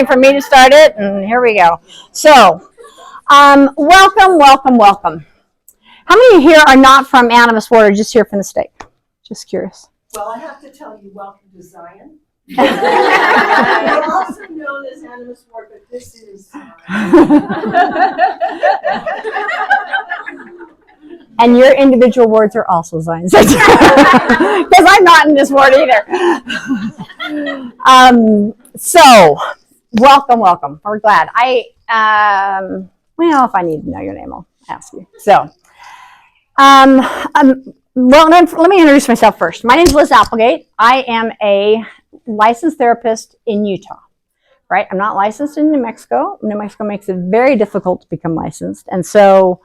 For me to start it, and here we go. So, welcome. How many here are not from Animas Ward or just here from the state? Just curious. Well, I have to tell you, welcome to Zion. I'm also known as Animas Ward, but this is And your individual wards are also Zion. Because I'm not in this ward either. So, welcome. We're glad. Well, if I need to know your name, I'll ask you. So, well, let me introduce myself first. My name is Liz Applegate. I am a licensed therapist in Utah, right? I'm not licensed in New Mexico. New Mexico makes it very difficult to become licensed. And so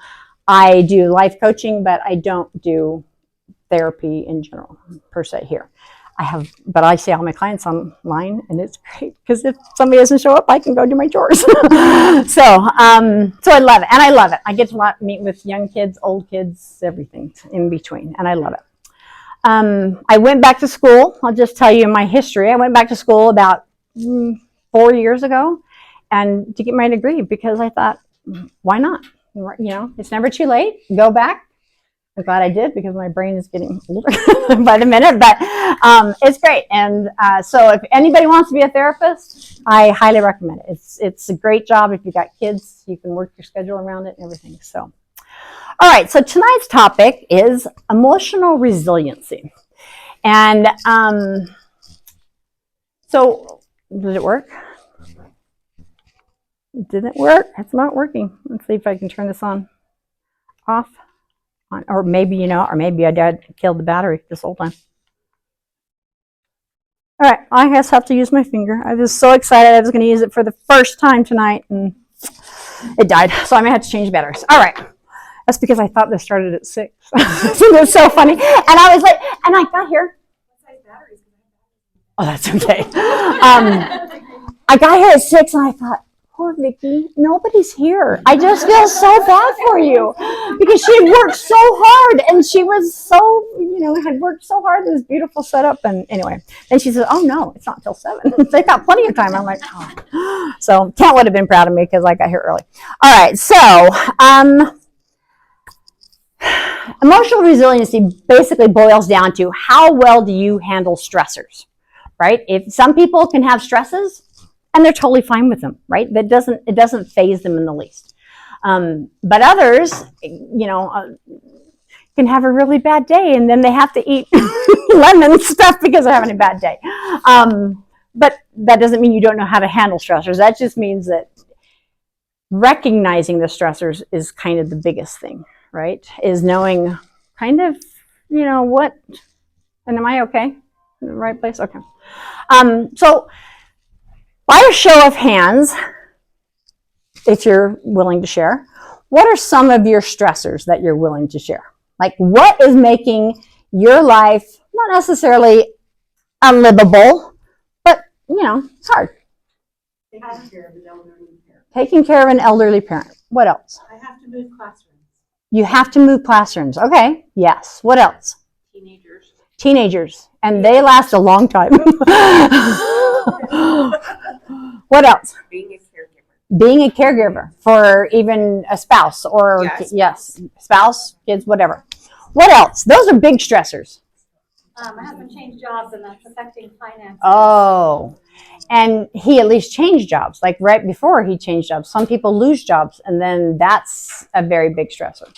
I do life coaching, but I don't do therapy in general, per se, here. But I see all my clients online, and it's great because if somebody doesn't show up, I can go do my chores. So I love it, and I love it. I get to meet with young kids, old kids, everything in between, and I love it. I went back to school. I'll just tell you my history. I went back to school about 4 years ago, and to get my degree because I thought, why not? You know, it's never too late. Go back. I'm glad I did because my brain is getting older by the minute, but it's great. And so if anybody wants to be a therapist, I highly recommend it. It's a great job. If you've got kids, you can work your schedule around it and everything. So, all right. So tonight's topic is emotional resiliency. And so did it work? It didn't work. It's not working. Let's see if I can turn this off. Or maybe, or maybe I killed the battery this whole time. All right, I guess I have to use my finger. I was so excited I was going to use it for the first time tonight, and it died. So I may have to change batteries. All right. That's because I thought this started at 6. It was so funny. And I was like, and I got here. Oh, that's okay. I got here at 6, and I thought, poor Vicki, nobody's here. I just feel so bad for you because she had worked so hard and she was so, had worked so hard in this beautiful setup. And anyway, then she said, oh no, it's not till 7. They've got plenty of time. I'm like, oh. So Kent would have been proud of me because I got here early. All right. So, emotional resiliency basically boils down to how well do you handle stressors, right? If some people can have stresses, and they're totally fine with them, right? It doesn't faze them in the least. But others, can have a really bad day, and then they have to eat lemon stuff because they're having a bad day. But that doesn't mean you don't know how to handle stressors. That just means that recognizing the stressors is kind of the biggest thing, right? Is knowing kind of, what, and am I okay? In the right place? Okay. So, by a show of hands, if you're willing to share, what are some of your stressors that you're willing to share? Like, what is making your life not necessarily unlivable, but, it's hard? taking care of an elderly parent. Taking care of an elderly parent. What else? I have to move classrooms. You have to move classrooms. Okay, yes. What else? Teenagers. And they last a long time. What else? Being a caregiver for even a spouse or yes, spouse, kids, whatever. What else? Those are big stressors. I haven't changed jobs, and that's affecting finances. Oh, and he at least changed jobs. Like right before he changed jobs. Some people lose jobs, and then that's a very big stressor.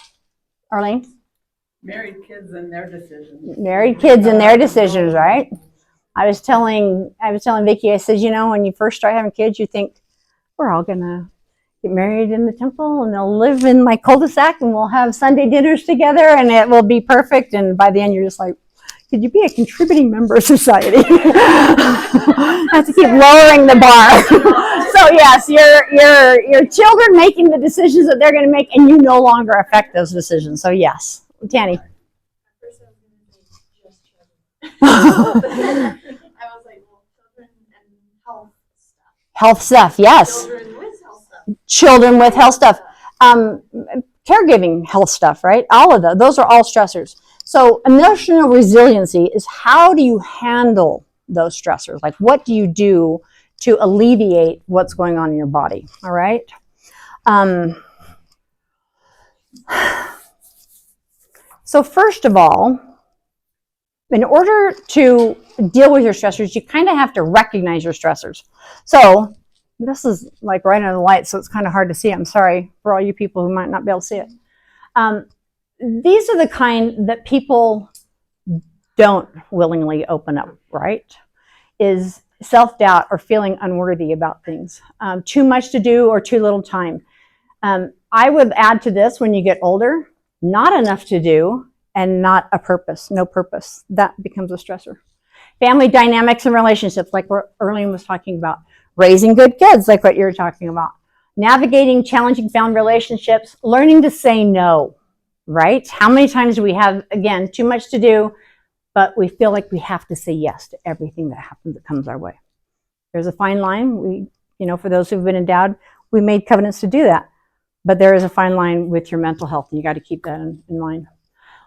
Arlene? Married kids and their decisions. Married kids and their decisions, right? I was telling Vicki, I said, when you first start having kids, you think we're all gonna get married in the temple and they'll live in my cul-de-sac and we'll have Sunday dinners together and it will be perfect. And by the end, you're just like, could you be a contributing member of society? I have to keep lowering the bar. So yes, your children making the decisions that they're going to make, and you no longer affect those decisions. So yes, Tanny. I was like, well, children and health stuff. Health stuff, yes. Children with health stuff. Children with health stuff. Caregiving health stuff, right? All of those are all stressors. So emotional resiliency is how do you handle those stressors? Like what do you do to alleviate what's going on in your body, all right? So first of all, in order to deal with your stressors, you kind of have to recognize your stressors. So this is like right under the light, so it's kind of hard to see. I'm sorry for all you people who might not be able to see it. These are the kind that people don't willingly open up, right? Is self-doubt or feeling unworthy about things. Too much to do or too little time. I would add to this, when you get older, not enough to do and not a purpose, no purpose. That becomes a stressor. Family dynamics and relationships, like what Erlene was talking about. Raising good kids, like what you're talking about. Navigating challenging family relationships. Learning to say no, right? How many times do we have, again, too much to do, but we feel like we have to say yes to everything that happens that comes our way. There's a fine line. For those who've been endowed, we made covenants to do that. But there is a fine line with your mental health, and you got to keep that in mind.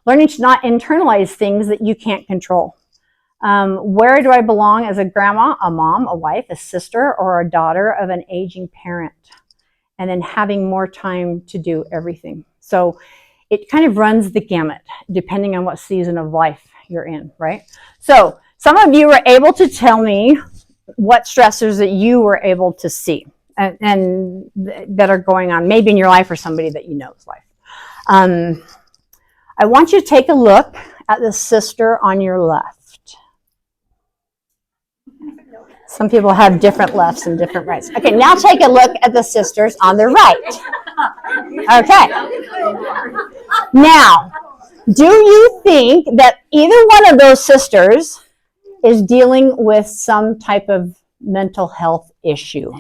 Learning to not internalize things that you can't control. Where do I belong as a grandma, a mom, a wife, a sister, or a daughter of an aging parent? And then having more time to do everything. So it kind of runs the gamut, depending on what season of life you're in, right? So some of you were able to tell me what stressors that you were able to see and that are going on, maybe in your life or somebody that you know's life. I want you to take a look at the sister on your left. Some people have different lefts and different rights. Okay, now take a look at the sisters on the right. Okay. Now, do you think that either one of those sisters is dealing with some type of mental health issue?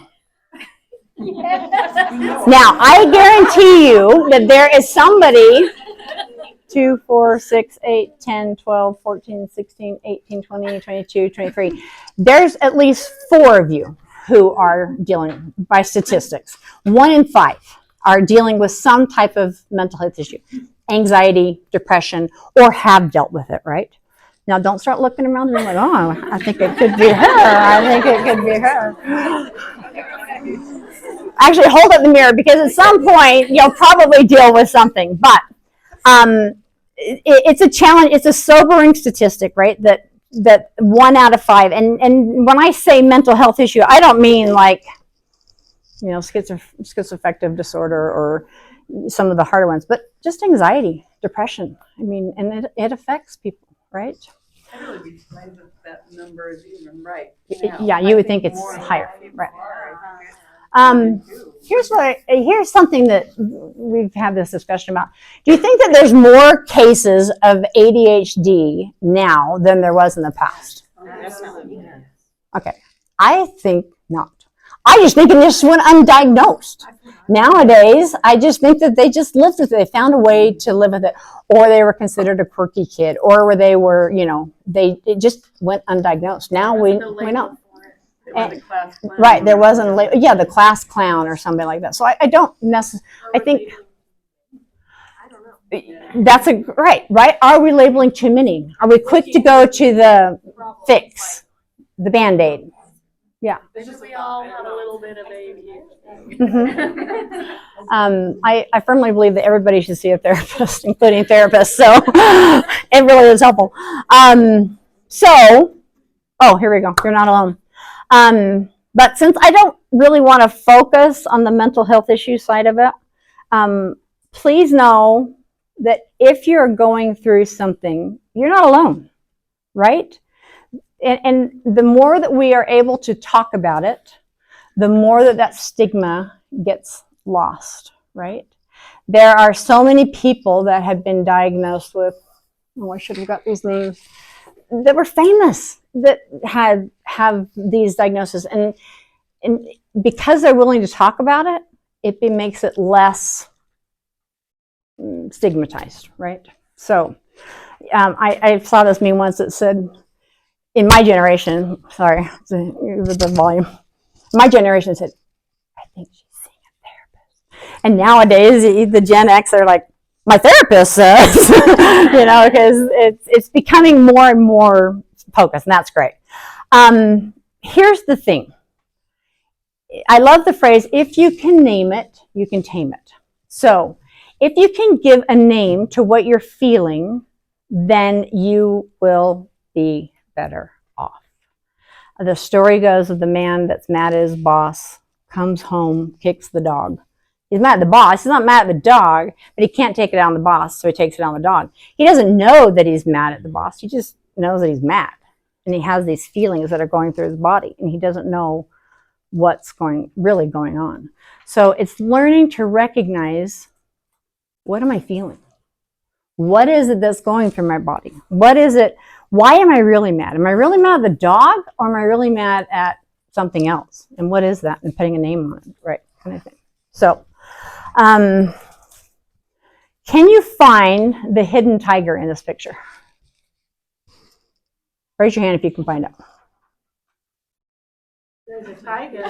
Now, I guarantee you that there is somebody 2, 4, 6, 8, 10, 12, 14, 16, 18, 20, 22, 23. There's at least 4 of you who are dealing, by statistics. 1 in 5 are dealing with some type of mental health issue. Anxiety, depression, or have dealt with it, right? Now, don't start looking around and like, oh, I think it could be her. I think it could be her. Actually, hold up the mirror, because at some point, you'll probably deal with something. But it's a challenge. It's a sobering statistic, right? That 1 out of 5. And when I say mental health issue, I don't mean like, schizoaffective disorder or some of the harder ones, but just anxiety, depression. I mean, and it affects people, right? I really be surprised if that number is even right. Yeah, you would think it's higher, right? Here's something that we've had this discussion about. Do you think that there's more cases of ADHD now than there was in the past? Okay, I think not. I just think it just went undiagnosed. Nowadays, I just think that they just lived with it. They found a way to live with it, or they were considered a quirky kid, or where they were, it just went undiagnosed. Now we know. Right, there wasn't a label. Yeah, the class clown or something like that. So I don't necessarily, I think that's right. Are we labeling too many? Are we quick to go to the fix, the Band-Aid? Yeah. We all have a little bit of ADHD. Mm-hmm. I firmly believe that everybody should see a therapist, including therapists. So it really is helpful. Here we go. You're not alone. But since I don't really want to focus on the mental health issue side of it, please know that if you're going through something, you're not alone, right? And the more that we are able to talk about it, the more that stigma gets lost, right? There are so many people that have been diagnosed with, I should have got these names, that were famous, that have these diagnoses. And because they're willing to talk about it, it makes it less stigmatized, right? So I saw this meme once that said, in my generation, sorry, the volume, my generation said, I think she's seeing a therapist. And nowadays, the Gen X are like, my therapist says, because it's becoming more and more focused, and that's great. Here's the thing. I love the phrase, if you can name it, you can tame it. So if you can give a name to what you're feeling, then you will be better off. The story goes of the man that's mad at his boss, comes home, kicks the dog. He's mad at the boss. He's not mad at the dog, but he can't take it out on the boss, so he takes it out on the dog. He doesn't know that he's mad at the boss. He just knows that he's mad. And he has these feelings that are going through his body, and he doesn't know what's really going on. So it's learning to recognize, what am I feeling? What is it that's going through my body? What is it? Why am I really mad? Am I really mad at the dog, or am I really mad at something else? And what is that? And putting a name on it, right? Kind of thing. So, can you find the hidden tiger in this picture? Raise your hand if you can find it. There's a tiger.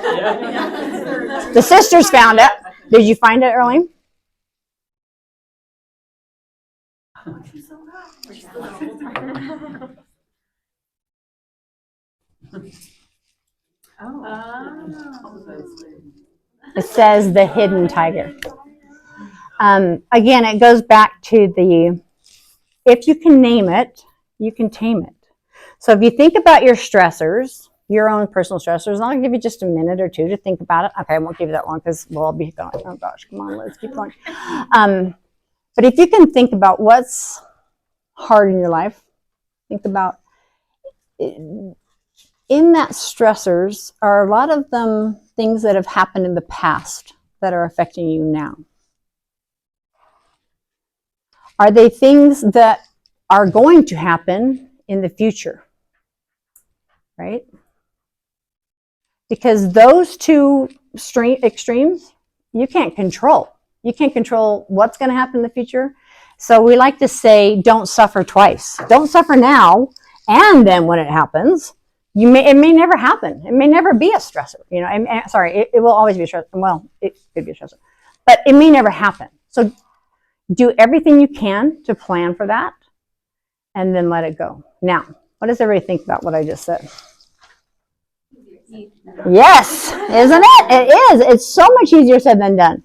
The sisters found it. Did you find it, Earlene? It says the hidden tiger. Again, it goes back to the, if you can name it, you can tame it. So if you think about your stressors, your own personal stressors, and I'll give you just a minute or two to think about it. Okay, I won't give you that long because we'll all be going, oh gosh, come on, let's keep going. But if you can think about what's hard in your life, think about, in that stressors are a lot of them things that have happened in the past that are affecting you now. Are they things that are going to happen in the future? Right? Because those two extremes, you can't control. You can't control what's going to happen in the future. So we like to say, don't suffer twice. Don't suffer now, and then when it happens, it may never happen. It may never be a stressor. You know, it will always be a stressor. Well, it could be a stressor, but it may never happen. So do everything you can to plan for that, and then let it go. Now, what does everybody think about what I just said? Yes, isn't it? It is. It's so much easier said than done.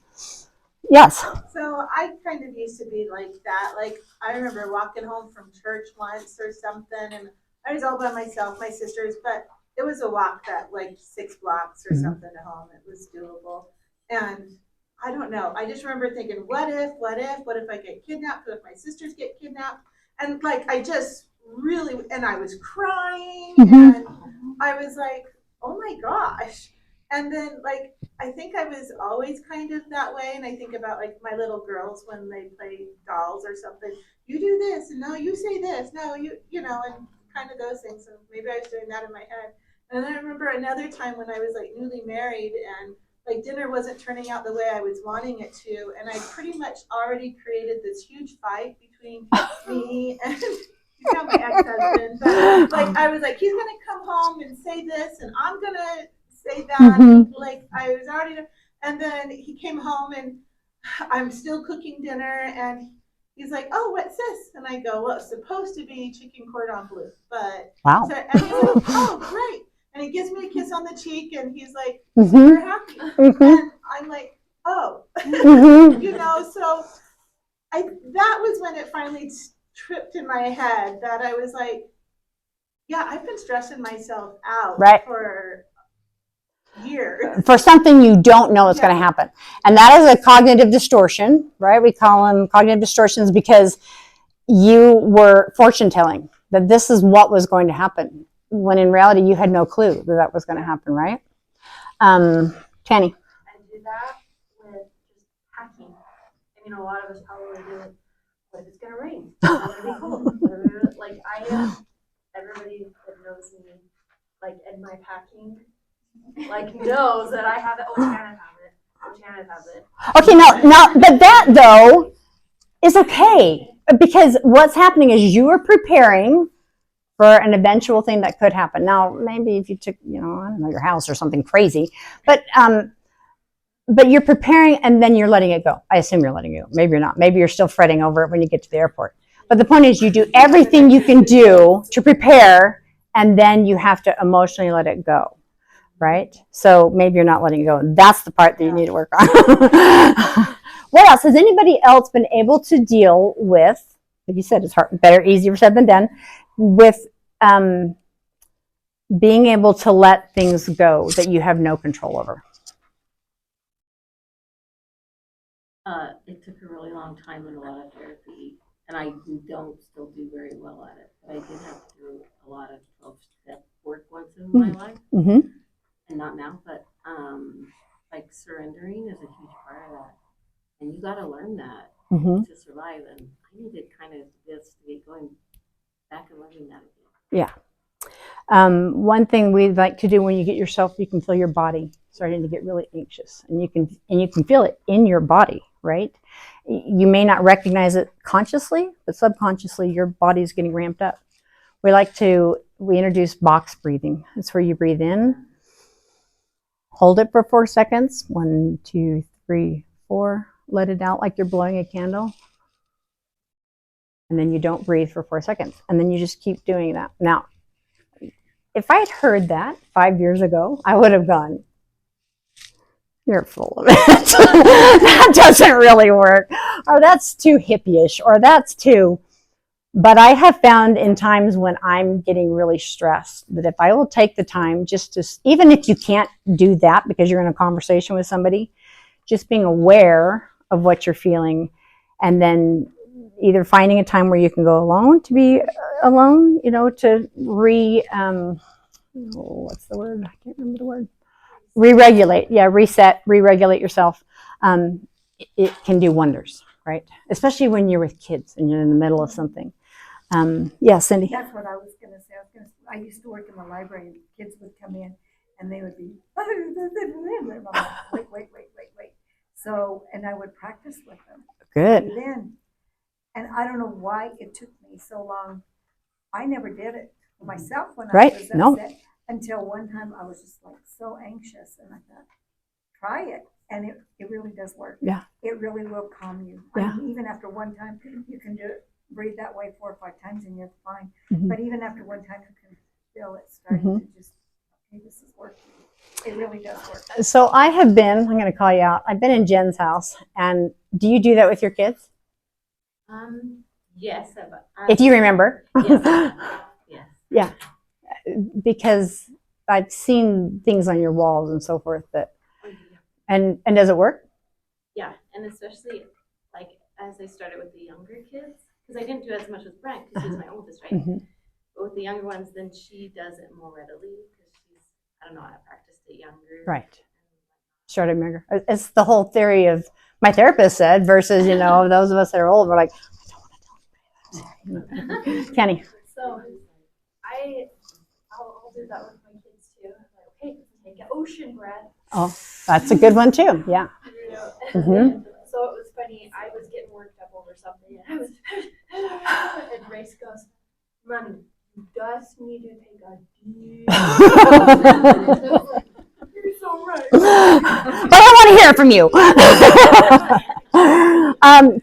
Yes. So I kind of used to be like that. Like, I remember walking home from church once or something, and I was all by myself, my sisters, but it was a walk that like 6 blocks or something to home. It was doable. And I don't know. I just remember thinking, what if I get kidnapped? What if my sisters get kidnapped? And like, I just really, and I was crying, and I was like, oh my gosh. And then like, I think I was always kind of that way. And I think about like my little girls when they play dolls or something, you do this, and no, you say this, no, you know, and kind of those things. And maybe I was doing that in my head. And then I remember another time when I was like newly married, and like dinner wasn't turning out the way I was wanting it to. And I pretty much already created this huge fight between me and he's not my ex-husband, but like I was like, he's gonna come home and say this, and I'm gonna say that. Like I was already, and then he came home, and I'm still cooking dinner, and he's like, "Oh, what's this?" And I go, "Well, it's supposed to be chicken cordon bleu, but wow." So, and he's like, "Oh, great!" And he gives me a kiss on the cheek, and he's like, "We're happy," and I'm like, "Oh," you know. So that was when it finally tripped in my head that I was like, yeah, I've been stressing myself out for years. For something you don't know is going to happen. And that is a cognitive distortion, right? We call them cognitive distortions because you were fortune telling that this is what was going to happen, when in reality you had no clue that was going to happen, right? Tanny. I do that with just packing. I mean, a lot of us probably do it. What if it's gonna rain? What if it's gonna be cold? Like everybody that knows me, like in my packing, like knows that I have it. Oh, Shannon has it. Oh, Shannon has it. Okay, now, but that though is okay, because what's happening is you are preparing for an eventual thing that could happen. Now, maybe if you took, I don't know, your house or something crazy, but you're preparing and then you're letting it go. I assume you're letting it go. Maybe you're not. Maybe you're still fretting over it when you get to the airport. But the point is, you do everything you can do to prepare, and then you have to emotionally let it go, right? So maybe you're not letting it go. That's the part that you need to work on. What else? Has anybody else been able to deal with, like you said, it's hard, better, easier said than done, with being able to let things go that you have no control over? It took a really long time and a lot of therapy, and I don't still do very well at it. But I did have to do a lot of 12-step work once in my life, Mm-hmm. and not now. But like surrendering is a huge part of that, and you got to learn that Mm-hmm. to survive. And I needed kind of this to get going back and learning that again. Yeah. One thing we'd like to do when you get yourself, you can feel your body starting to get really anxious, and you can feel it in your body, right? You may not recognize it consciously, but subconsciously your body is getting ramped up. We introduce box breathing. It's where you breathe in, hold it for 4 seconds, 1, 2, 3, 4, let it out like you're blowing a candle, and then you don't breathe for 4 seconds, and then you just keep doing that. Now, if I had heard that 5 years ago, I would have gone, you're full of it. That doesn't really work. Or that's too hippie-ish, or that's too... But I have found in times when I'm getting really stressed that if I will take the time just to, even if you can't do that because you're in a conversation with somebody, just being aware of what you're feeling, and then either finding a time where you can go alone to be alone, to what's the word? I can't remember the word. Re-regulate. Yeah, reset, re-regulate yourself. It can do wonders, right? Especially when you're with kids and you're in the middle of something. Yeah, Cindy. That's what I was going to say. I used to work in the library, and kids would come in, and they would be, wait. So, and I would practice with them. Good. And I don't know why it took me so long. I never did it myself when Right. I was No. upset, until one time I was just like so anxious, and I thought, try it. And it really does work. Yeah. It really will calm you. Yeah. I mean, even after one time, you can do it. Breathe that way 4 or 5 times and you're fine. Mhm. But even after one time, you can feel it starting to just, okay, this is working. It really does work. So I'm going to call you out. I've been in Jen's house, and do you do that with your kids? Yes. If you remember. Yes. Yes. Yeah. Because I've seen things on your walls and so forth and does it work? Yeah, and especially like as I started with the younger kids, because I didn't do as much with Brent because he's my oldest, right? Mm-hmm. But with the younger ones, then she does it more readily because I don't know, I practiced it younger. Right. Started younger. It's the whole theory of my therapist said versus, those of us that are old, we're like, I don't want to tell anybody. Kenny. So I'll do that with my kids too. Like, okay, take an ocean breath. Oh, that's a good one too. Yeah. Mm-hmm. So it was funny. I was getting worked up over something, and I was, and Grace goes, "Man, you just need to take a deep." You're so right. But I want to hear it from you.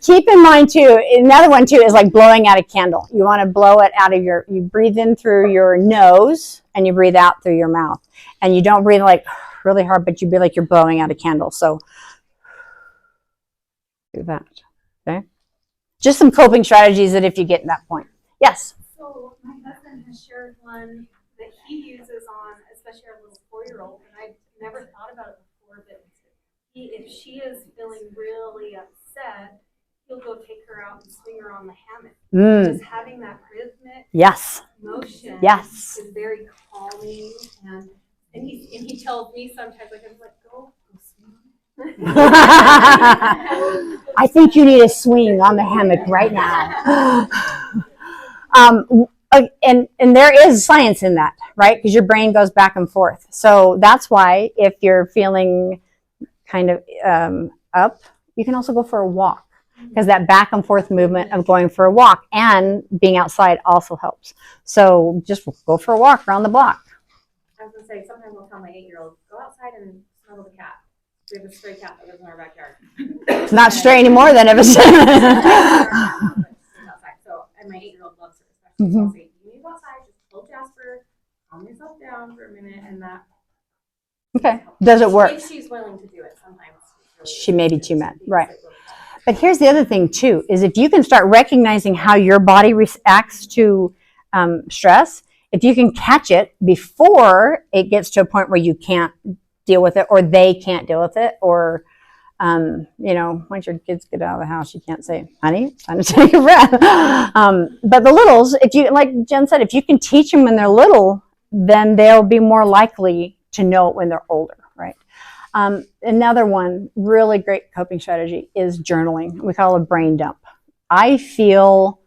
Keep in mind too, another one too is like blowing out a candle. You want to blow it out of you breathe in through your nose and you breathe out through your mouth. And you don't breathe like really hard, but you breathe like you're blowing out a candle. So do that. Okay. Just some coping strategies that if you get to that point. Yes. So my husband has shared one that he uses on, especially our little 4-year-old, and I've never thought about it before, but if she is feeling really upset, he'll go take her out and swing her on the hammock. Just having that rhythmic motion is very calming, and he tells me sometimes, like, I'm like, go swing. I think you need a swing on the hammock right now. And there is science in that, right? Because your brain goes back and forth. So that's why if you're feeling kind of up, you can also go for a walk. Because that back and forth movement of going for a walk and being outside also helps. So just go for a walk around the block. I was going to say, sometimes I'll tell my 8-year-old, go outside and snuggle the cat. We have a stray cat that lives in our backyard. It's not stray anymore then if it's... outside. So, and my 8-year-old loves her, especially. So I'll say, you need to go outside, just hold Jasper, calm yourself down for a minute, and that Okay. Does it work? If she's willing to do it, sometimes. She may be too mad. Right. But here's the other thing too, is if you can start recognizing how your body reacts to stress, if you can catch it before it gets to a point where you can't deal with it, or they can't deal with it, or once your kids get out of the house, you can't say, honey, it's time to take a breath. But the littles, if you, like Jen said, if you can teach them when they're little, then they'll be more likely to know it when they're older, right? Another one really great coping strategy is journaling. We call it a brain dump. I feel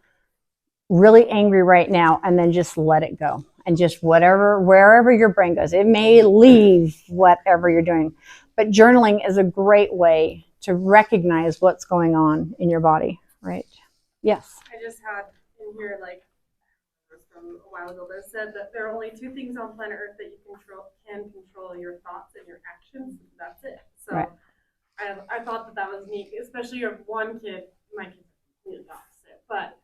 really angry right now, and then just let it go. And just wherever your brain goes, it may leave whatever you're doing. But journaling is a great way to recognize what's going on in your body, right? Yes. I just had in here, like, from a while ago, that said that there are only two things on planet Earth that you can control: your thoughts and your actions. That's it. So right. I thought that was neat, especially you have one kid. My kid's completely opposite, but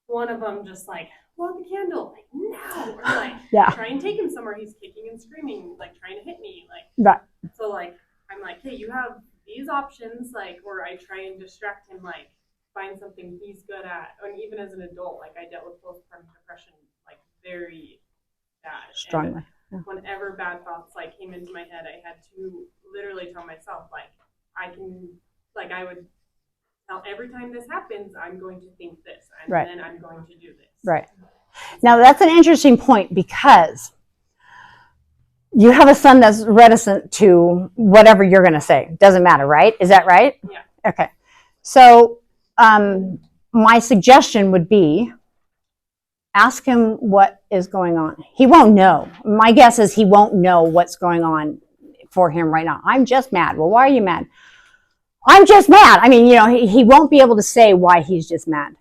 one of them just like, want the candle, like, no, or like, yeah. try and take him somewhere, he's kicking and screaming, like trying to hit me, like, right. So like, I'm like, hey, you have these options, like, or I try and distract him, like, find something he's good at. And even as an adult, like, I dealt with postpartum depression, like, very bad. Strongly. Yeah. Whenever bad thoughts, like, came into my head, I had to literally tell myself, like, I would tell every time this happens, I'm going to think this, and right. then I'm going to do this. Right. Now, that's an interesting point, because you have a son that's reticent to whatever you're going to say. Doesn't matter, right? Is that right? Yeah. Okay. So my suggestion would be ask him what is going on. He won't know. My guess is he won't know what's going on for him right now. I'm just mad. Well, why are you mad? I'm just mad. I mean, he won't be able to say why he's just mad.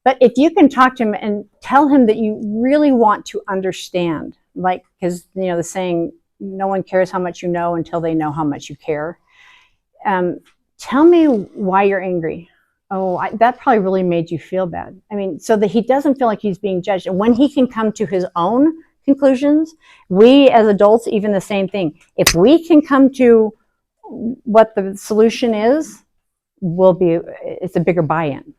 But if you can talk to him and tell him that you really want to understand, like, because, the saying, no one cares how much you know until they know how much you care. Tell me why you're angry. Oh, that probably really made you feel bad. I mean, so that he doesn't feel like he's being judged. And when he can come to his own conclusions, we as adults, even the same thing. If we can come to what the solution is, it's a bigger buy-in,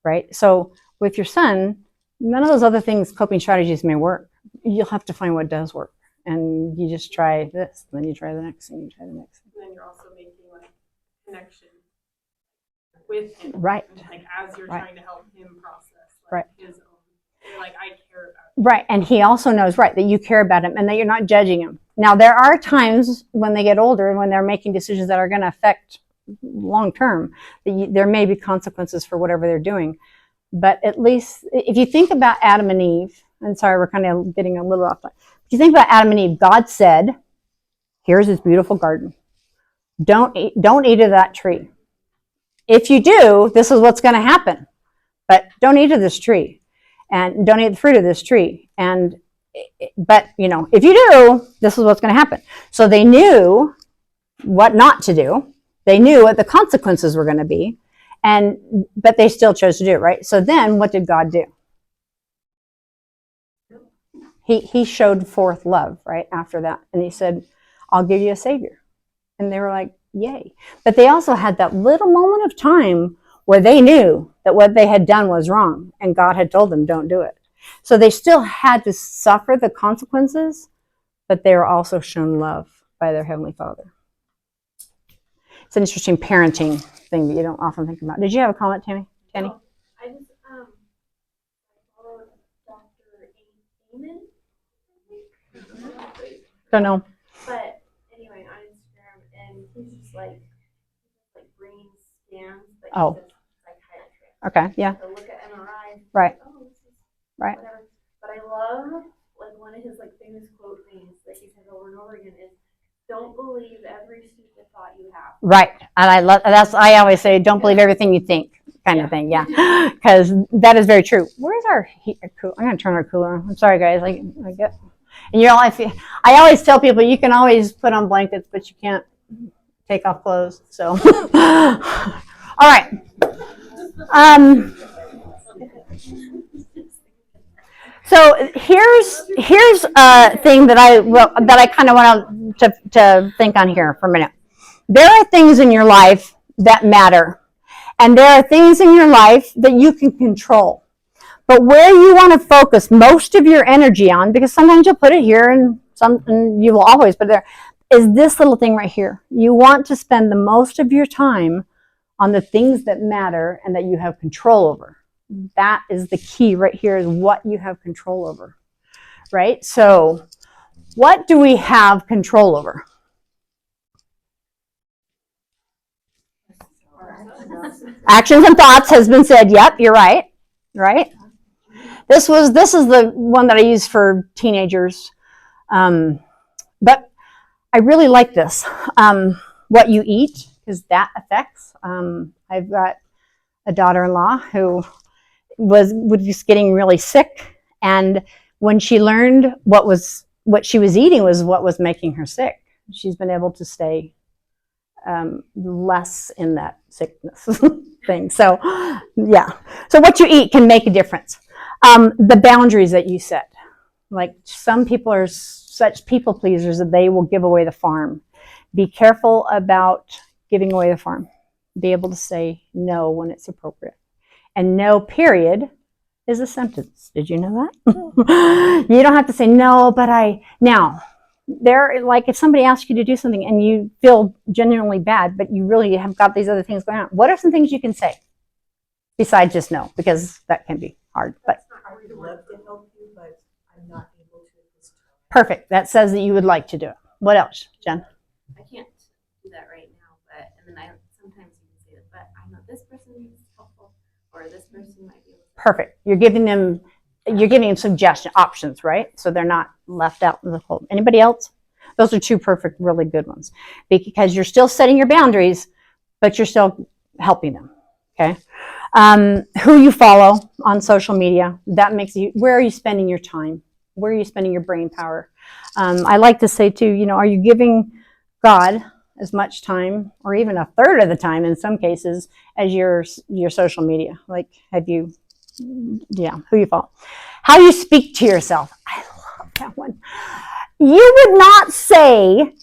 right? So with your son, none of those other things, coping strategies may work. You'll have to find what does work. And you just try this, then you try the next, and you try the next. And then you're also making, like, connection with him. Right. Like, as you're trying to help him process, like, right. his own, you're like, I care about him. Right. And he also knows, right, that you care about him and that you're not judging him. Now, there are times when they get older and when they're making decisions that are going to affect long term, there may be consequences for whatever they're doing. But at least if you think about Adam and Eve, and sorry, we're kind of getting a little off. If you think about Adam and Eve, God said, here's this beautiful garden. Don't eat of that tree. If you do, this is what's going to happen. But don't eat of this tree. And don't eat the fruit of this tree. But, if you do, this is what's going to happen. So they knew what not to do. They knew what the consequences were going to be. But they still chose to do it, right? So then what did God do? He showed forth love, right, after that. And he said, I'll give you a savior. And they were like, yay. But they also had that little moment of time where they knew that what they had done was wrong. And God had told them, don't do it. So they still had to suffer the consequences, but they were also shown love by their Heavenly Father. It's an interesting parenting thing that you don't often think about. Did you have a comment, Tammy? Tanny? Oh, I just followed Dr. Amen. Don't know. But anyway, on Instagram, and he's just like brain scans, but Oh. he's a psychiatrist. Okay, yeah. So look at MRI. Right. Oh, this is Right. whatever. But I love one of his famous quote things that he says over and over again is, "Don't believe every stupid thought you have." Right. And I always say, don't believe everything you think, kind of thing. Yeah. Because that is very true. Where's our heat? I'm going to turn our cooler on. I'm sorry, guys. I get, and I always tell people you can always put on blankets, but you can't take off clothes. So, all right. So here's a thing that I kind of want to to think on here for a minute. There are things in your life that matter, and there are things in your life that you can control. But where you want to focus most of your energy on, because sometimes you'll put it here and you will always put it there, is this little thing right here. You want to spend the most of your time on the things that matter and that you have control over. That is the key right here, is what you have control over, right? So what do we have control over? Actions and thoughts has been said. Yep, you're right. Right? This is the one that I use for teenagers. But I really like this. What you eat, because that affects. I've got a daughter-in-law who was just getting really sick, and when she learned what she was eating was what was making her sick, she's been able to stay less in that sickness thing. So yeah, so what you eat can make a difference. The boundaries that you set, like some people are such people pleasers that they will give away the farm. Be careful about giving away the farm. Be able to say no when it's appropriate. And no, period, is a sentence. Did you know that? You don't have to say no, but now, like if somebody asks you to do something and you feel genuinely bad, but you really have got these other things going on, what are some things you can say besides just no? Because that can be hard. But I would love to help you, but I'm not able to at this time. perfect. That says that you would like to do it. What else, Jen? I can't do that right now, but, and then sometimes you can say that, but I know this person is helpful, or this person might be able to. Perfect. You're giving them suggestion options, right? So they're not left out in the cold. Anybody else? Those are two perfect, really good ones, because you're still setting your boundaries, but you're still helping them. Okay. Who you follow on social media, that makes you, where are you spending your time? Where are you spending your brain power? I like to say too, are you giving God as much time, or even a third of the time in some cases, as your social media? Like, who you follow. How you speak to yourself. I love that one. You would not say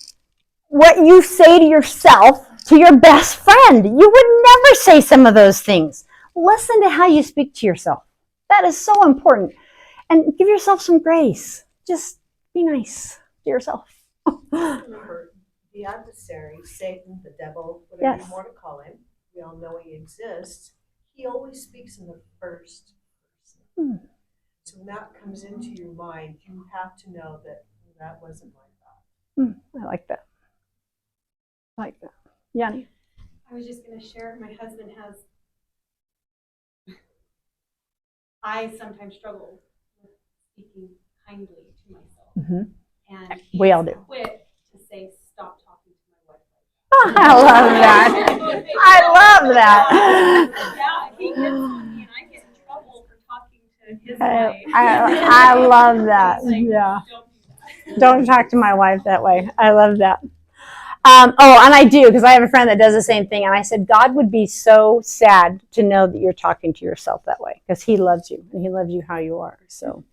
what you say to yourself to your best friend. You would never say some of those things. Listen to how you speak to yourself. That is so important. And give yourself some grace. Just be nice to yourself. Remember, the adversary, Satan, the devil, whatever Yes. you want to call him, we all know he exists. He always speaks in the first person. So when that comes into your mind, you have to know that wasn't my thought. I like that. Yanni. I was just going to share, my husband has, I sometimes struggle with speaking kindly to myself. Mm-hmm. And We all do. Quick to say, stop talking to my wife like that. I love that. I love that. Yeah, he gets on me and I get in trouble for talking to his wife. I love that. Like, Yeah. don't do that. Don't talk to my wife that way. I love that. And I do, because I have a friend that does the same thing. And I said, God would be so sad to know that you're talking to yourself that way, because he loves you and he loves you how you are. So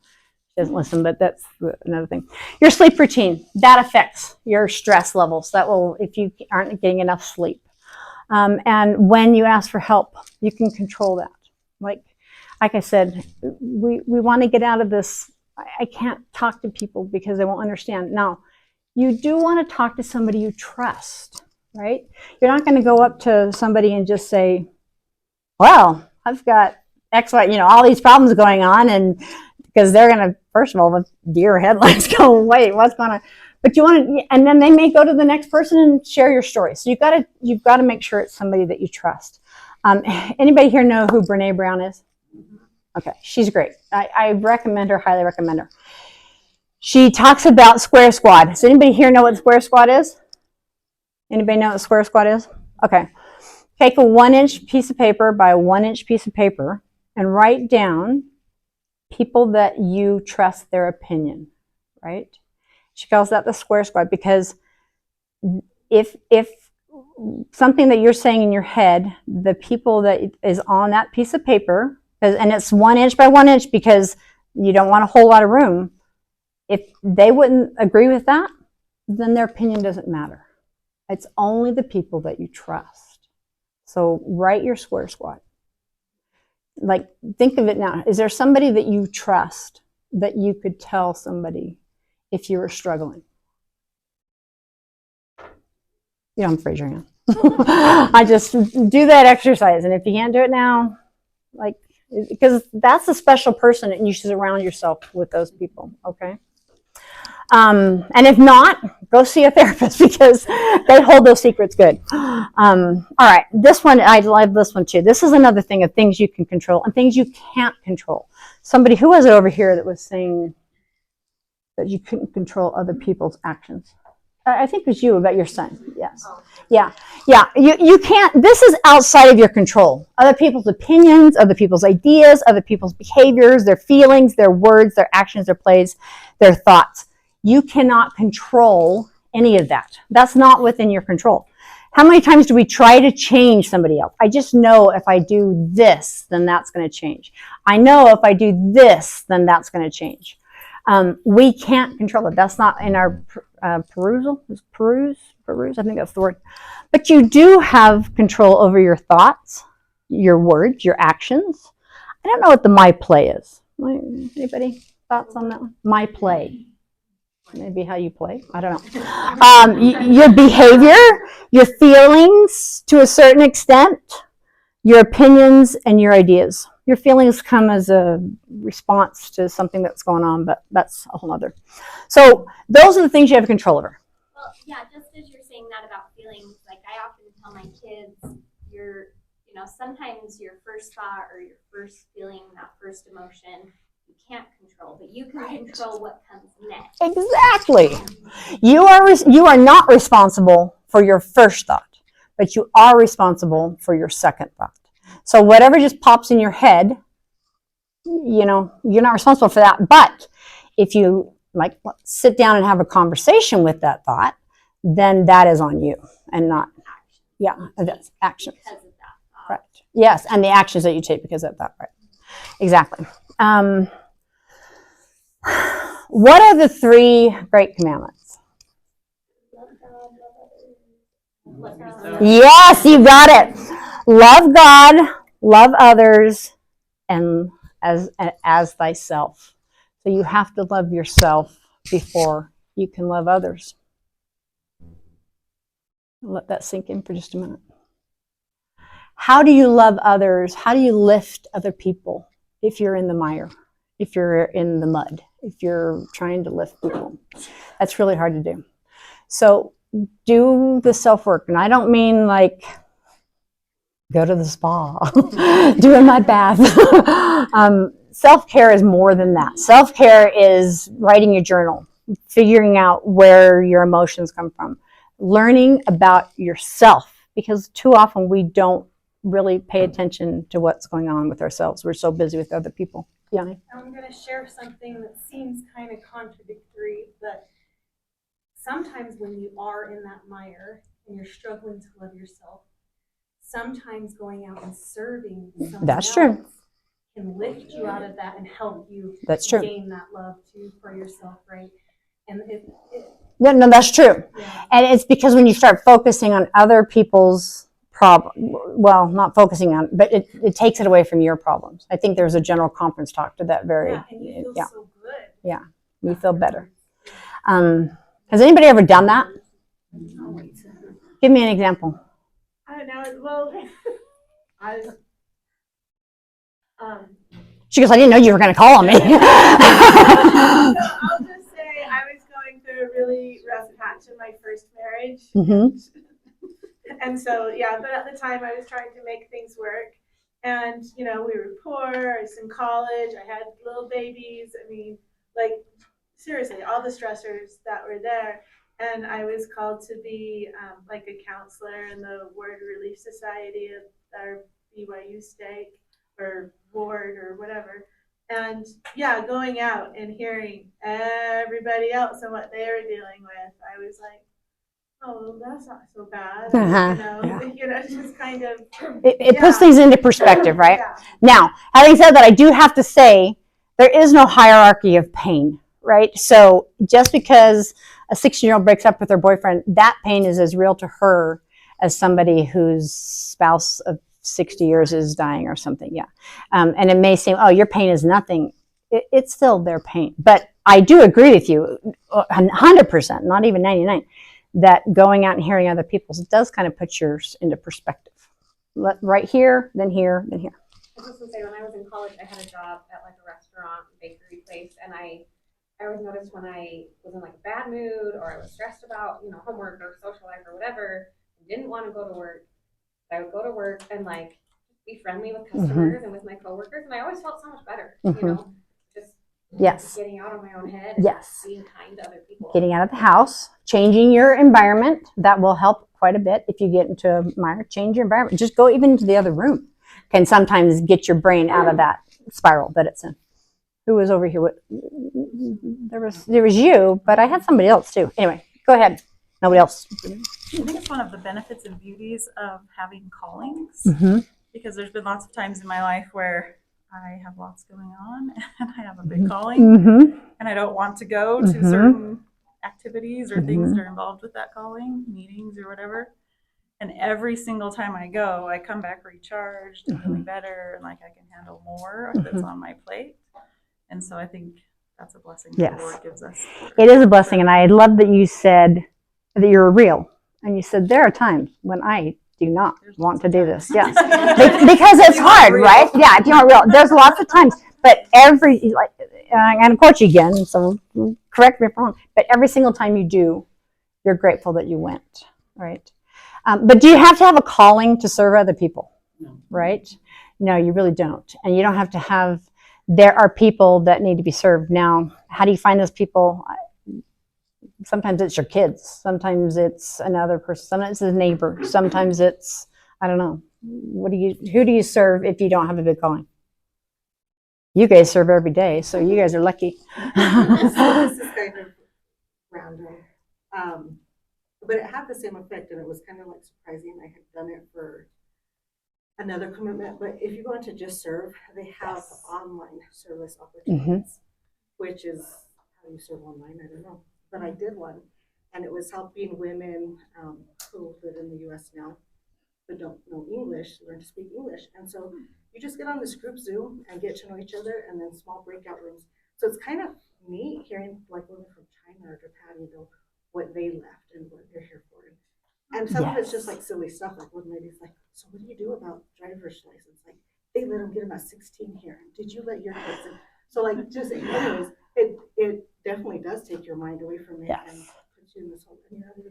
he doesn't listen, but that's another thing. Your sleep routine, that affects your stress levels. That will, if you aren't getting enough sleep. And when you ask for help, you can control that. Like I said, we want to get out of this. I can't talk to people because they won't understand. Now, you do want to talk to somebody you trust, right? You're not going to go up to somebody and just say, well, I've got X, Y, all these problems going on, and because they're going to, first of all, the deer headlines go, wait, what's going on? But you want to, and then they may go to the next person and share your story. So you've got to make sure it's somebody that you trust. Anybody here know who Brene Brown is? Okay, she's great. I recommend her, highly recommend her. She talks about Square Squad. Does anybody here know what Square Squad is? Anybody know what Square Squad is? Okay. Take a 1-inch piece of paper by a 1-inch piece of paper and write down people that you trust their opinion, right? She calls that the Square Squad, because if something that you're saying in your head, the people that is on that piece of paper, and it's 1 inch by 1 inch because you don't want a whole lot of room, if they wouldn't agree with that, then their opinion doesn't matter. It's only the people that you trust. So write your square squat. Like, think of it now. Is there somebody that you trust that you could tell somebody if you were struggling? You don't have to raise your hand. I just do that exercise. And if you can't do it now, like, because that's a special person and you should surround yourself with those people, okay? And if not, go see a therapist because they hold those secrets good. All right, this one, I love this one too. This is another thing of things you can control and things you can't control. Somebody, who was it over here that was saying that you couldn't control other people's actions? I think it was you, about your son. Yes. Yeah. You can't, this is outside of your control. Other people's opinions, other people's ideas, other people's behaviors, their feelings, their words, their actions, their plays, their thoughts. You cannot control any of that. That's not within your control. How many times do we try to change somebody else? I just know if I do this, then that's going to change. I know if I do this, then that's going to change. We can't control it. That's not in our peruse, I think that's the word. But you do have control over your thoughts, your words, your actions. I don't know what the my play is. Anybody thoughts on that one? My play. Maybe how you play. I don't know. Your behavior, your feelings to a certain extent, your opinions and your ideas. Your feelings come as a response to something that's going on, but that's a whole other. So those are the things you have control over. Well, yeah, just as you're saying that about feelings, like I often tell my kids, sometimes your first thought or your first feeling, that first emotion, you can't control, but you can control what comes next. Exactly. You are not responsible for your first thought, but you are responsible for your second thought. So whatever just pops in your head, you're not responsible for that. But if you sit down and have a conversation with that thought, then that is on you and not, that's action. Because of that thought. Right. Yes, and the actions that you take because of that. Right. Exactly. What are the 3 great commandments? Yes, you got it. Love God, love others, and as thyself. So you have to love yourself before you can love others. Let that sink in for just a minute. How do you love others? How do you lift other people if you're in the mire, if you're in the mud, if you're trying to lift people? That's really hard to do. So do the self-work. And I don't mean like go to the spa, doing my bath. Self-care is more than that. Self-care is writing your journal, figuring out where your emotions come from, learning about yourself, because too often we don't really pay attention to what's going on with ourselves. We're so busy with other people. Yanni? I'm going to share something that seems kind of contradictory, but sometimes when you are in that mire and you're struggling to love yourself, sometimes going out and serving someone That's true. else can lift you out of that and help you That's true. gain that love too for yourself, right? And No, that's true. yeah. And it's because when you start focusing on other people's problem, well, not focusing on, but it takes it away from your problems. I think there's a general conference talk to that very, And you feel so good. you feel better. Has anybody ever done that? Give me an example. I don't know. Well, She goes, I didn't know you were going to call on me. so I'll just say I was going through a really rough patch in my first marriage. Mm-hmm. And so, but at the time I was trying to make things work. And, we were poor, I was in college, I had little babies. I mean, seriously, all the stressors that were there. And I was called to be a counselor in the Ward Relief Society of our BYU stake or ward or whatever. And going out and hearing everybody else and what they were dealing with, I was like, oh, that's not so bad. It's just kind of. It puts things into perspective, right? Yeah. Now, having said that, I do have to say there is no hierarchy of pain, right? So just because a 16-year-old breaks up with her boyfriend, that pain is as real to her as somebody whose spouse of 60 years is dying or something. Yeah. And it may seem, oh, your pain is nothing. It's still their pain. But I do agree with you 100%, not even 99, that going out and hearing other people's does kind of put yours into perspective. Right here, then here, then here. I was just gonna say, when I was in college, I had a job at like a restaurant, bakery place, and I always noticed when I was in like a bad mood or I was stressed about, homework or social life or whatever, and didn't want to go to work, I would go to work and like be friendly with customers and with my coworkers, and I always felt so much better, just Yes. getting out of my own head and Yes. being kind to other people. Getting out of the house, changing your environment, that will help quite a bit. If you get into a mire, change your environment. Just go even into the other room can sometimes get your brain out of that spiral that it's in. Who was over here? There was you, but I had somebody else too. Anyway, go ahead. Nobody else. I think it's one of the benefits and beauties of having callings, because there's been lots of times in my life where I have lots going on and I have a big calling and I don't want to go to certain activities or things that are involved with that calling, meetings or whatever. And every single time I go, I come back recharged and feeling better and like I can handle more that's on my plate. And so I think that's a blessing that the Lord gives us. It is a blessing. And I love that you said that you're real. And you said there are times when I do not want to do this. Yeah. Because it's hard, right? Yeah, if you aren't real. There's lots of times. But I'm going to quote you again, so correct me if I'm wrong. But every single time you do, you're grateful that you went, right? But do you have to have a calling to serve other people? No. Right? No, you really don't. And you don't have to have, there are people that need to be served. Now, how do you find those people? Sometimes it's your kids. Sometimes it's another person. Sometimes it's a neighbor. Sometimes it's, I don't know. Who do you serve if you don't have a big calling? You guys serve every day, so you guys are lucky. This is kind of random. But it had the same effect, and it was kind of like surprising. I had done it for another commitment, but if you go into Just Serve, they have online service opportunities, which is how you serve online. I don't know, but I did one, and it was helping women who live in the U.S. now but don't know English learn to speak English. And so you just get on this group Zoom and get to know each other, and then small breakout rooms. So it's kind of neat hearing like women from China or Japan, what they left and what they're here for. And some of it's just like silly stuff, like one lady's like, so what do you do about driver's license? Like, they let them get them at 16 here. Did you let your kids in? So like, just anyways, it definitely does take your mind away from it and puts you in this whole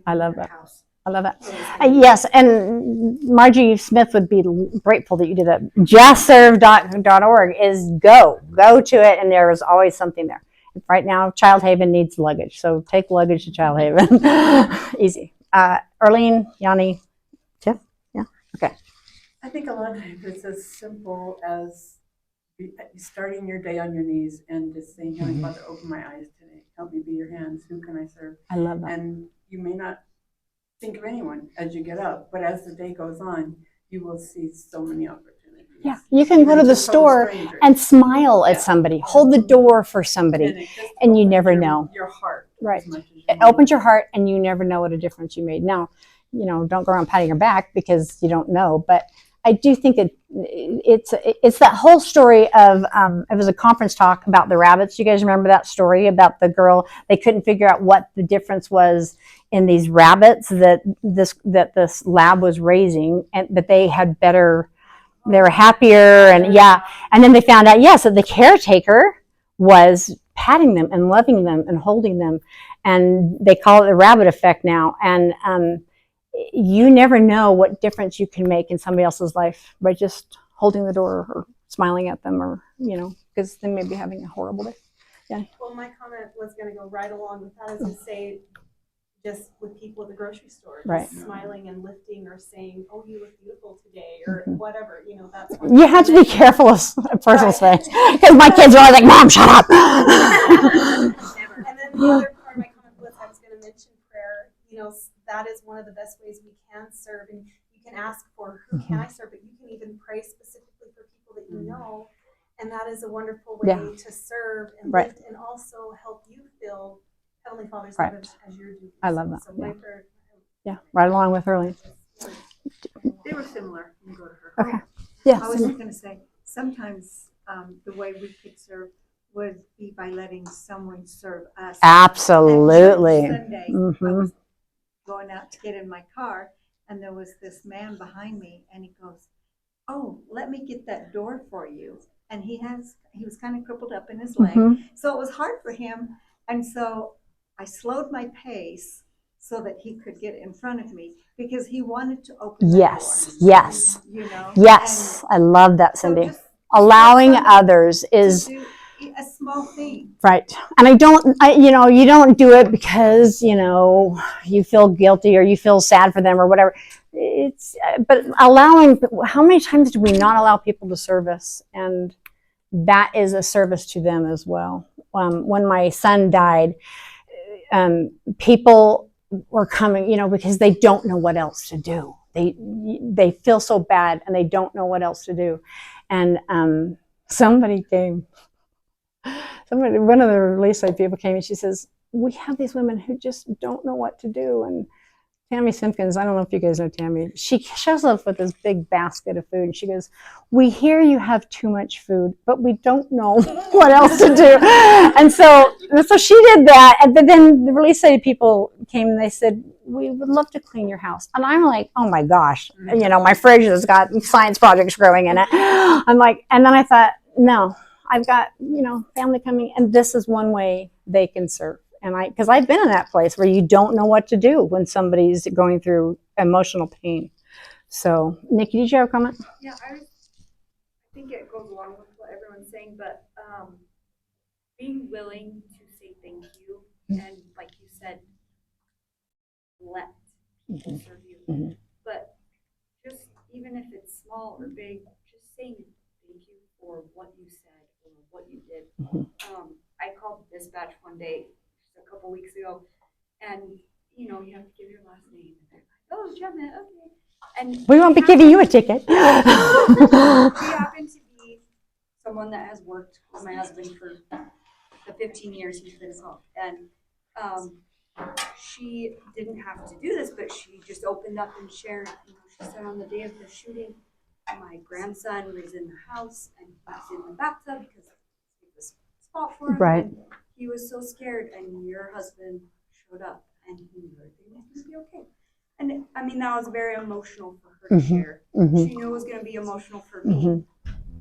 I love that. house. I love that. Yes, and Margie Smith would be grateful that you did that. JustServe.org is go to it, and there is always something there. Right now, Child Haven needs luggage, so take luggage to Child Haven. Easy. Arlene, Yanni, Tiff? Yeah? Okay. I think a lot of times it's as simple as starting your day on your knees and just saying, Heavenly Father, open my eyes today. Help me be your hands. Who can I serve? I love that. And you may not think of anyone as you get up, but as the day goes on, you will see so many opportunities. Yeah, you can go to the store and smile at somebody, hold the door for somebody, and you never know. Your heart. Right. It opens your heart, and you never know what a difference you made. Now, don't go around patting your back because you don't know, but I do think it's that whole story of, it was a conference talk about the rabbits. You guys remember that story about the girl? They couldn't figure out what the difference was in these rabbits that this lab was raising, but they had better, they were happier, and and then they found out, that the caretaker was patting them and loving them and holding them, and they call it the rabbit effect now. And you never know what difference you can make in somebody else's life by just holding the door or smiling at them, or because they may be having a horrible day. Yeah. Well, my comment was going to go right along with that, is to say, just with people at the grocery store, just smiling and lifting, or saying, "Oh, you look beautiful today," or whatever. That's you have to be careful of personal space, because my kids are always like, "Mom, shut up." And then the other part of my comment was, I was going to mention prayer. That is one of the best ways we can serve, and you can ask for who can I serve, but you can even pray specifically for people that you know, and that is a wonderful way to serve and lift, and also help Heavenly Father's Right. love as your duty. I love that, So yeah. my prayer, Yeah, right along with Early. They were similar. You can go to her. Okay. Yes. I was just gonna say, sometimes, the way we could serve would be by letting someone serve us. Absolutely. And Sunday, I Mhm. was going out to get in my car, and there was this man behind me, and he goes, "Oh, let me get that door for you." And he was kind of crippled up in his leg, Mhm. so it was hard for him. And so I slowed my pace so that he could get in front of me because he wanted to open the Yes. door. Yes. You know. Yes. I love that, So Cindy. just Allowing someone others is to do a small thing. right. And you don't do it because, you feel guilty or you feel sad for them or whatever. But how many times do we not allow people to serve us? And that is a service to them as well. When my son died, people were coming, because they don't know what else to do. They feel so bad and they don't know what else to do. And somebody came. One of the release site people came and she says, "We have these women who just don't know what to do." And Tammy Simpkins, I don't know if you guys know Tammy, she shows up with this big basket of food and she goes, "We hear you have too much food, but we don't know what else to do." And so she did that. And then the release site people came and they said, "We would love to clean your house." And I'm like, oh my gosh, my fridge has got science projects growing in it. I'm like, and then I thought, no, I've got, family coming, and this is one way they can serve. And because I've been in that place where you don't know what to do when somebody's going through emotional pain. So, Nikki, did you have a comment? Yeah, I think it goes along with what everyone's saying, but being willing to say thank you and, like you said, let people serve you. Mm-hmm. But just even if it's small or big, just saying thank you for what you said or what you did. Mm-hmm. I called dispatch one day, just a couple weeks ago, and you have to give your last name. Oh, Gemma, okay. And we won't be giving you a ticket. She happened to be someone that has worked with my husband for the 15 years he's been home. And she didn't have to do this, but she just opened up and shared. She said on the day of the shooting, my grandson was in the house and he was in the bathtub because it was a spot for him. Right. And he was so scared, and your husband showed up and he knew everything was going to be okay. And I mean, that was very emotional for her to share. She knew it was going to be emotional for me.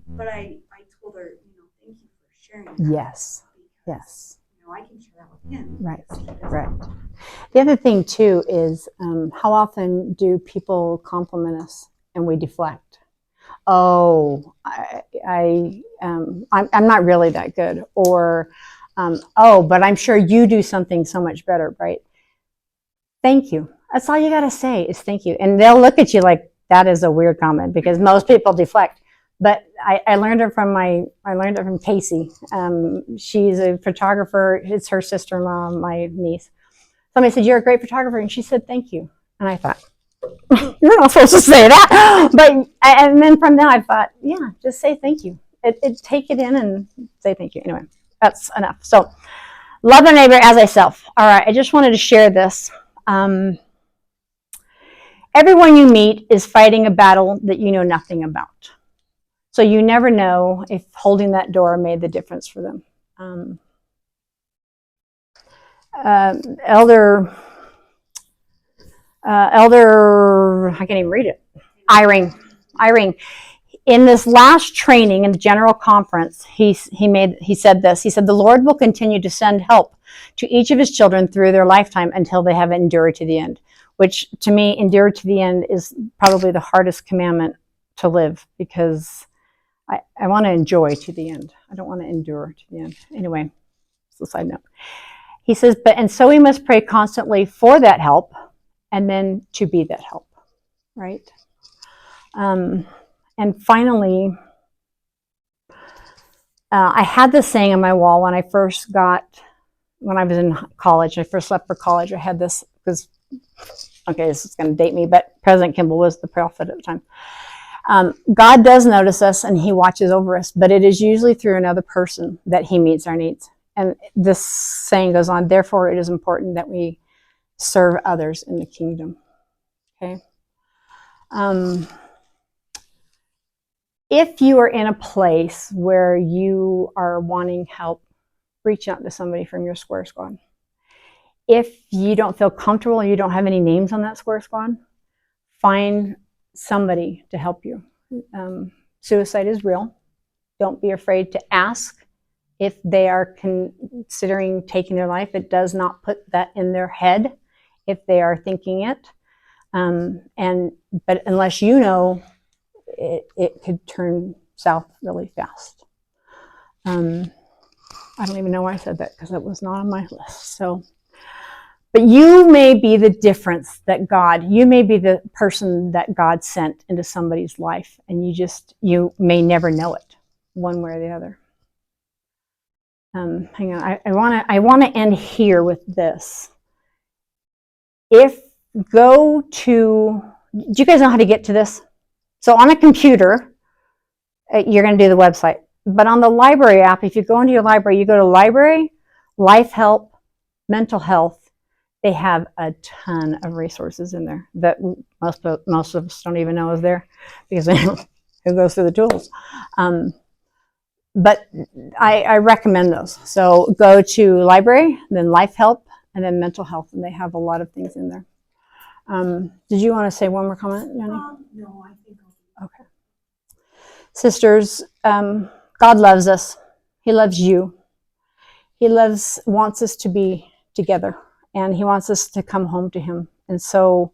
But I told her, thank you for sharing that. Yes. Yes. I can share that with him. Right. Right. The other thing too is how often do people compliment us and we deflect? Oh, I'm not really that good, or oh, but I'm sure you do something so much better, right? Thank you. That's all you got to say is thank you. And they'll look at you like that is a weird comment because most people deflect. But I learned it from Casey. She's a photographer. It's her sister-in-law, my niece. Somebody said, "You're a great photographer." And she said, "Thank you." And I thought, you're not supposed to say that. And then from then I thought, yeah, just say thank you. Take it in and say thank you. Anyway, that's enough. So love our neighbor as thyself. All right, I just wanted to share this. Everyone you meet is fighting a battle that you know nothing about. So you never know if holding that door made the difference for them. Elder, I can't even read it. Irene. In this last training in the general conference, he said this. He said, "The Lord will continue to send help to each of his children through their lifetime until they have endured to the end," which to me, endure to the end is probably the hardest commandment to live because I want to enjoy to the end. I don't want to endure to the end. Anyway, it's a side note. He says, and so we must pray constantly for that help and then to be that help, right? And finally, I had this saying on my wall when I was in college. I first left for college. I had this because, okay, this is going to date me, but President Kimball was the prophet at the time. God does notice us and he watches over us, but it is usually through another person that he meets our needs. and this saying goes on, therefore it is important that we serve others in the kingdom. Okay. If you are in a place where you are wanting help, reach out to somebody from your Square Squad. If you don't feel comfortable, you don't have any names on that Square Squad, find somebody to help you. Suicide is real. Don't be afraid to ask if they are considering taking their life. It does not put that in their head if they are thinking it. But unless you know, it could turn south really fast. I don't even know why I said that because it was not on my list. So, but you may be the difference that you may be the person that God sent into somebody's life, and you may never know it, one way or the other. Hang on, I want to end here with this. Do you guys know how to get to this? So on a computer, you're going to do the website. But on the library app, if you go into your library, you go to library, life help, mental health. They have a ton of resources in there that most of us don't even know is there because who goes through the tools. But I recommend those. So go to library, then life help, and then mental health, and they have a lot of things in there. Did you want to say one more comment, Jenny? No, I think Okay. Sisters, God loves us. He loves you. He wants us to be together, and he wants us to come home to him. And so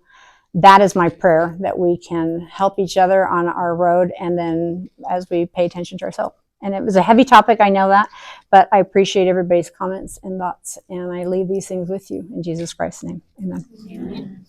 that is my prayer, that we can help each other on our road, and then as we pay attention to ourselves. And it was a heavy topic, I know that, but I appreciate everybody's comments and thoughts, and I leave these things with you in Jesus Christ's name. Amen. Amen.